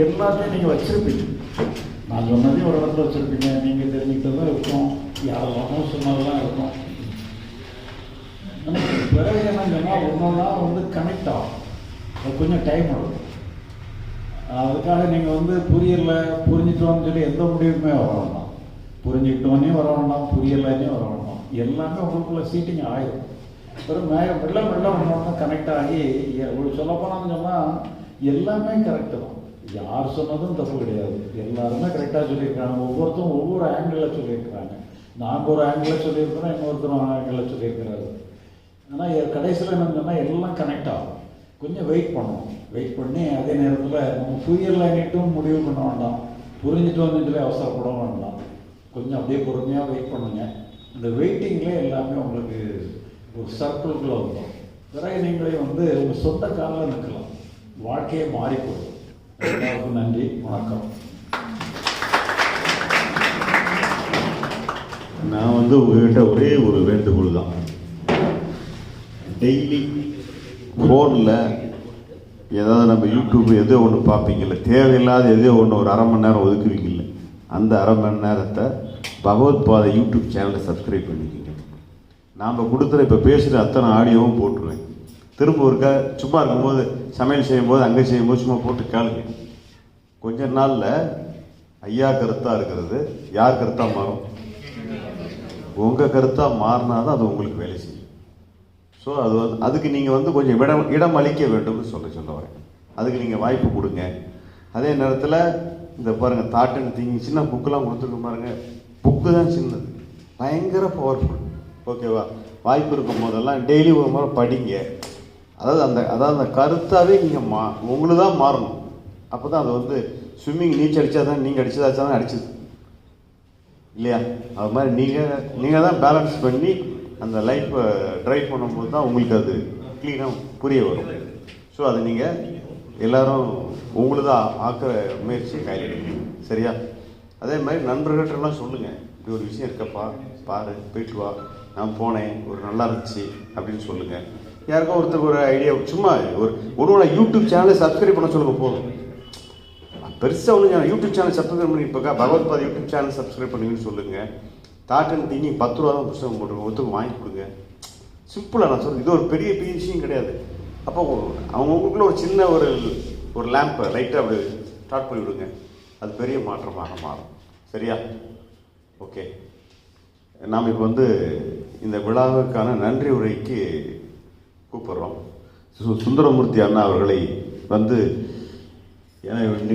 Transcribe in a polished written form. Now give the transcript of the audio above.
எல்லாத்தையும் நீங்கள் வச்சுருப்பீங்க. நான் சொன்னதையும் ஒரு இடத்துல வச்சுருப்பீங்க, நீங்கள் தெரிஞ்சுக்கிட்டதும் இருக்கும், யாரெல்லாமோ சொன்னதெல்லாம் இருக்கும். நமக்கு பிறகு என்னங்கன்னா ஒன்றா கனெக்ட் ஆகும். அது கொஞ்சம் டைம் ஆகும். அதுக்காக நீங்கள் புரியலை புரிஞ்சுட்டோன்னு சொல்லி எந்த முடிவுமே வர வேண்டாம். புரிஞ்சுக்கிட்டோன்னே வர வேண்டாம், புரியலைன்னே வர வேண்டாம். எல்லாமே உங்களுக்குள்ள சீட்டிங் ஆகிடும். அப்புறம் மெல்ல மெல்ல ஒன்று கனெக்ட் ஆகி உங்களுக்கு சொல்லப்போனான்னு சொன்னால் எல்லாமே கரெக்டு தான். யார் சொன்னதும் தப்பு கிடையாது. எல்லாருமே கரெக்டாக சொல்லியிருக்காங்க. ஒவ்வொருத்தரும் ஒவ்வொரு ஆங்கிளில் சொல்லியிருக்கிறாங்க. நாங்கள் ஒரு ஆங்கிளில் சொல்லியிருக்கிறோம், இன்னொருத்தரும் ஆங்கிளில் சொல்லியிருக்கிறாரு. ஆனால் கடைசியில் என்னன்னு சொன்னால் எல்லாம் கனெக்ட் ஆகும். கொஞ்சம் வெயிட் பண்ணுவோம். வெயிட் பண்ணி அதே நேரத்தில் நம்ம புரியலைன்னுட்டும் முடிவு பண்ண வேண்டாம், புரிஞ்சுட்டு வந்து அவசரப்பட வேண்டாம். கொஞ்சம் அப்படியே பொறுமையாக வெயிட் பண்ணுங்க. இந்த வெயிட்டிங்லேயே எல்லாமே உங்களுக்கு ஒரு சர்க்கிள்குள்ளே வந்துடும். பிறகு நீங்களே உங்கள் சொந்த காலில் நிற்கலாம். வாழ்க்கையே மாறிப்போகும். எல்லாருக்கும் நன்றி, வணக்கம். நான் உங்ககிட்ட ஒரே ஒரு வேண்டுகோள் தான். டெய்லி ஃபோனில் ஏதாவது நம்ம யூடியூப் எதோ ஒன்று பார்ப்பீங்கல்ல, தேவையில்லாத எதோ ஒன்று ஒரு அரை மணி நேரம் ஒதுக்குவீங்கல்ல, அந்த அரை மணி நேரத்தை பகவத் பாதை யூடியூப் சேனலை சப்ஸ்கிரைப் பண்ணிக்கிங்க. நாம் கொடுத்துற இப்போ பேசுகிற அத்தனை ஆடியோவும் போட்டுருவேன். திரும்ப ஒருக்கா சும்மா இருக்கும்போது சமையல் செய்யும்போது அங்கே செய்யும்போது சும்மா போட்டு கேளுங்க. கொஞ்ச நாளில் ஐயா கருத்தாக இருக்கிறது யார் கருத்தாக மாறும்? உங்கள் கருத்தாக மாறினா தான் அது உங்களுக்கு வேலை செய்யும். ஸோ அதுக்கு நீங்கள் கொஞ்சம் இடம் அளிக்க வேண்டும்னு சொல்ல வரேன். அதுக்கு நீங்கள் வாய்ப்பு கொடுங்க. அதே நேரத்தில் இந்த பாருங்கள், தாட் அண்ட் திங்கிங் சின்ன புக்கெலாம் கொடுத்துருக்க பாருங்கள். புக்கு தான் சின்னது, பயங்கர பவர்ஃபுல். ஓகேவா? வாய்ப்பு இருக்கும் போதெல்லாம் டெய்லி ஒரு முறை படிங்க. அதாவது அந்த கருத்தாகவே நீங்கள் உங்களுக்கு தான் மாறணும். அப்போ தான் அது ஸ்விம்மிங் நீச்சல் அடித்தா தான் நீங்கள் அடித்ததாச்சா தான் அடிச்சது இல்லையா? அது மாதிரி நீங்கள் தான் பேலன்ஸ் பண்ணி அந்த லைஃப்பை ட்ரைவ் பண்ணும்போது தான் உங்களுக்கு அது க்ளீனாக புரிய வரும். ஸோ அதை நீங்கள் எல்லோரும் உங்களுக்கு தான் ஆக்கிற முயற்சி கையில் எடுக்கணும். சரியா? அதே மாதிரி நண்பர்கள்ட்டெல்லாம் சொல்லுங்கள், இப்படி ஒரு விஷயம் இருக்கப்பா, பாரு, போயிட்டு வா, நான் போனேன், ஒரு நல்லா இருந்துச்சு அப்படின்னு சொல்லுங்கள். யாருக்கோ ஒருத்தருக்கு ஒரு ஐடியா, சும்மா ஒரு யூடியூப் சேனலை சப்ஸ்கிரைப் பண்ண சொல்லுங்கள் போதும். பெருசாக ஒன்று யூடியூப் சேனல் சப்ஸ்கிரைப் பண்ணி இப்போ பகவத் பாதை யூடியூப் சேனல் சப்ஸ்கிரைப் பண்ணுங்கன்னு சொல்லுங்கள். தாட் அண்ட் திங்கிங் 10 ரூபா தான் புத்தகம் போட்டுருங்க, ஒருத்தருக்கு வாங்கி கொடுங்க. சிம்பிளாக நான் சொல்கிறேன், இது ஒரு பெரிய விஷயம் கிடையாது. அப்போ அவங்களுக்குள்ள ஒரு சின்ன ஒரு லேம்பை லைட்டாக அப்படி ஸ்டார்ட் பண்ணி விடுங்க. அது பெரிய மாற்றமாக மாறும். சரியா? ஓகே. நாம் இப்போ இந்த விழாவுக்கான நன்றி உரைக்கு கூப்பிட்றோம். சுந்தரமூர்த்தி அண்ணா அவர்களை நிகழ்ச்சி